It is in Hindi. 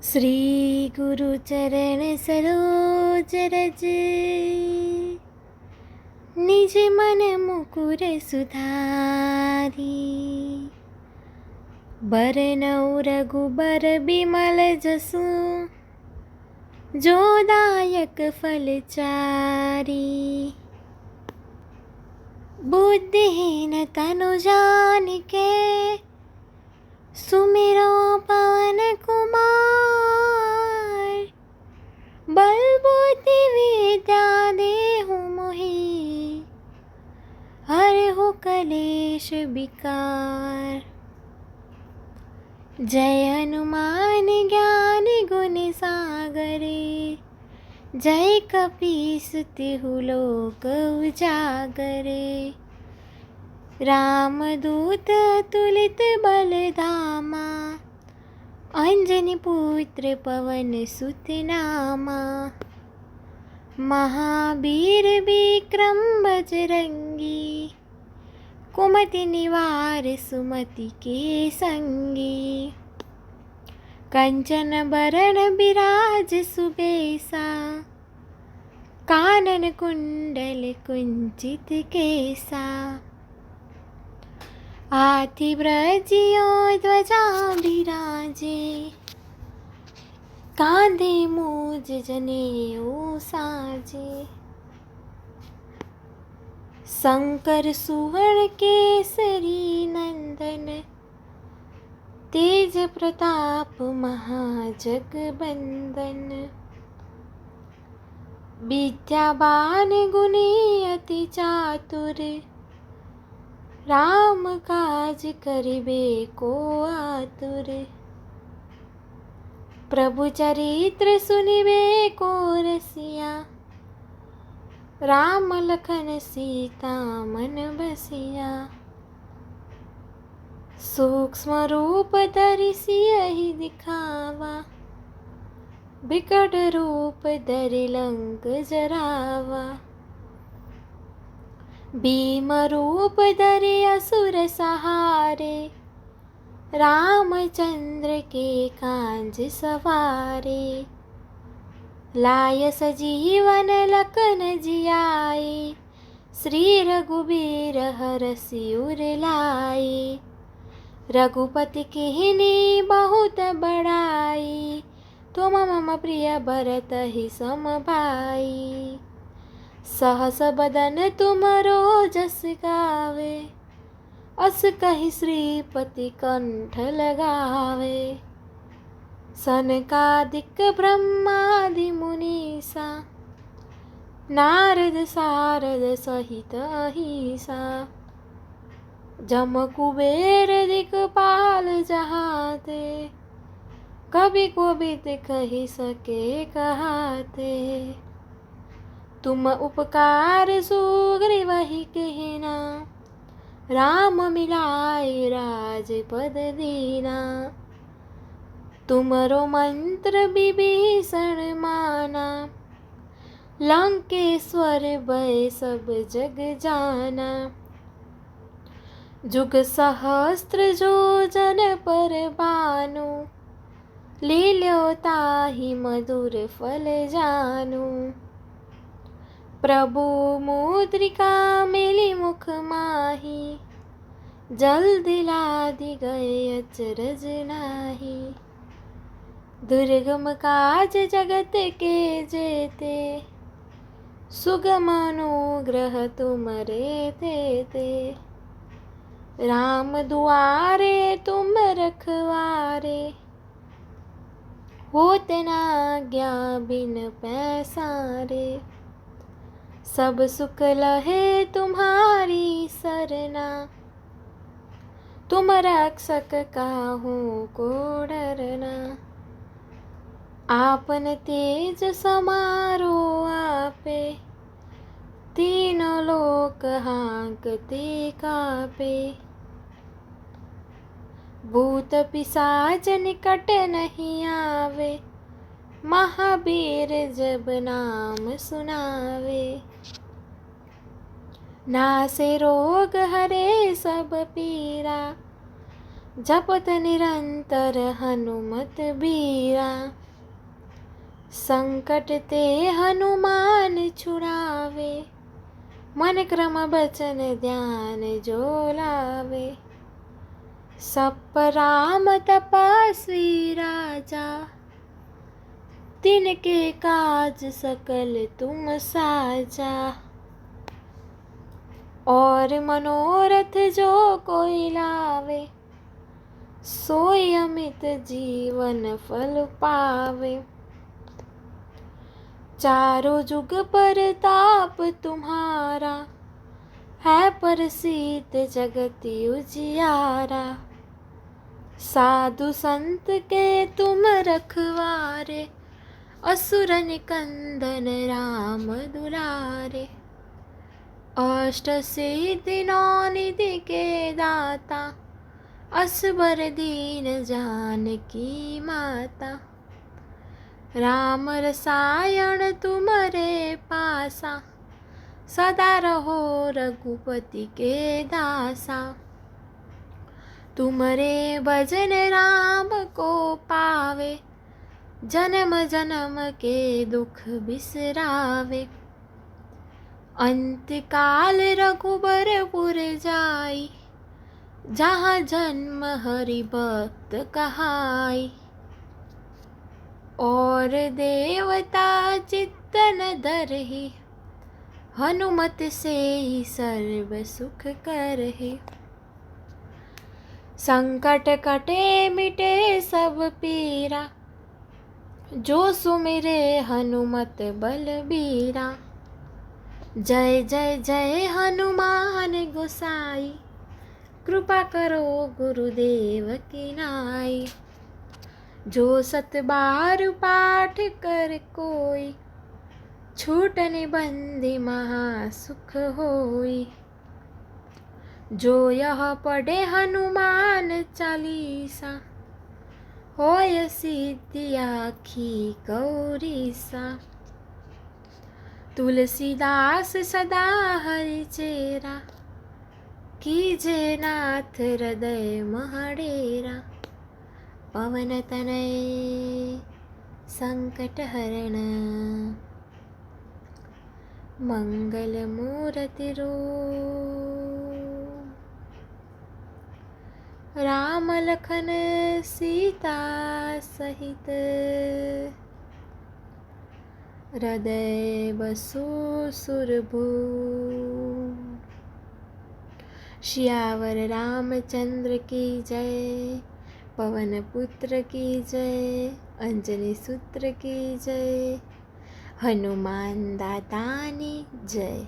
श्री गुरु चरण सरोज रज, निज मन मुकुर सुधारी। बरनउँ रघुबर बिमल जसु, जो दायक फल चारी। बुद्धिहीन तनु जानिके, सुमिरो पवन कुमार। बल बुद्धि विद्या देहु मोहि, हरहु कलेश विकार। जय हनुमान ज्ञान गुण सागरे, जय कपीस तिहु लोक उजागरे। रामदूत अतुलित बल धामा, अंजनी पुत्र पवन सुत नामा। महावीर विक्रम बजरंगी, कुमति निवार सुमति के संगी। कंचन बरन बिराज सुबेसा, कानन कुंडल कुंचित केसा। हाथी ब्रजियो ध्वजा बिराजे, कांधे मूज जनेऊ साजे। शंकर सुवन केसरी नंदन, तेज प्रताप महाजगबंदन। विद्यावान गुणी अति चातुर, राम काज करिबे को आतुर। प्रभु चरित्र सुनिबे को रसिया, राम लखन सीता मन बसिया। सूक्ष्म रूप धरि सियहि दिखावा, बिकट रूप धरि लंक जरावा। भीम रूप धरि असुर सहारे, रामचंद्र के कांज सवारे। लाय सजीवन लखन जियाए, श्री रघुबीर हरषि उर लाए। रघुपति किन्हीं बहुत बड़ाई, तुम मम प्रिय भरत ही सम भाई। सहस बदन तुमरो जस गावे, अस कहि श्रीपति कंठ लगावे। सनकादिक ब्रह्मादि मुनीसा, नारद सारद सहित अहिसा। जम कुबेर दिक्पाल जहाते, कवि कोविद कहि सके कहाते। तुम उपकार सुग्रीवहि कहना, राम मिलाए राजपद दीना। तुमरो मंत्र विभीषण माना, लंकेश्वर भय सब जग जाना। जुग सहस्त्र जो जन पर भानु, लील्यो ताहि मधुर फल जानु। प्रभु मुद्रिका मिली मुख माही, जल्दी लादि गए अचरज नाही। दुर्गम काज जगत के जेते, सुगम अनुग्रह तुमरे तेते। राम दुआरे तुम रखवारे, होत न आज्ञा बिन पैसारे। सब सुख लहे तुम्हारी सरना, तुम रक्षक काहू को डरना। आपन तेज समारो आपे, तीनों लोक हाँकते कापे। भूत पिशाच निकट नहीं आवे, महावीर जब नाम सुनावे। नासे रोग हरे सब पीरा, जपत निरंतर हनुमत बीरा। संकट ते हनुमान छुड़ावे, मन क्रम बचन ध्यान जो लावे। सब पर राम तपस्वी राजा, तिनके काज सकल तुम साजा। और मनोरथ जो कोई लावे, सोई अमित जीवन फल पावे। चारों जुग परताप तुम्हारा, है प्रसिद्ध जगत उजियारा। साधु संत के तुम रखवारे, असुर निकंदन राम दुलारे। अष्ट सिद्धि नौ निधि के दाता, असबर दीन जानकी माता। राम रसायन तुम्हारे पासा, सदा रहो रघुपति के दासा। तुमरे भजन राम को पावे, जन्म जन्म के दुख बिसरावे। अंत काल रघुबरपुर जाई, जहाँ जन्म हरि भक्त कहाई। और देवता चित्तन धरहि, हनुमत से ही सर्व सुख करहि। संकट कटे मिटे सब पीरा, जो सुमिरे हनुमत बलबीरा। जय जय जय हनुमान गोसाई, कृपा करो गुरुदेव की नाई। जो सत बार पाठ कर कोई, छूट निबंधि महासुख होई। जो यह पढ़े हनुमान चालीसा, होय सिद्धि आखी गौरीसा। तुलसीदास सदा हरि चेरा, कीजे नाथ हृदय महडेरा। पवन तनय संकट हरण, मंगल मूर्ति रूप। राम लखन सीता सहित, हृदय बसु सुरभूप। सियावर रामचंद्र की जय, पवन पुत्र की जय, अंजनी सूत्र की जय, हनुमान दातानी जय।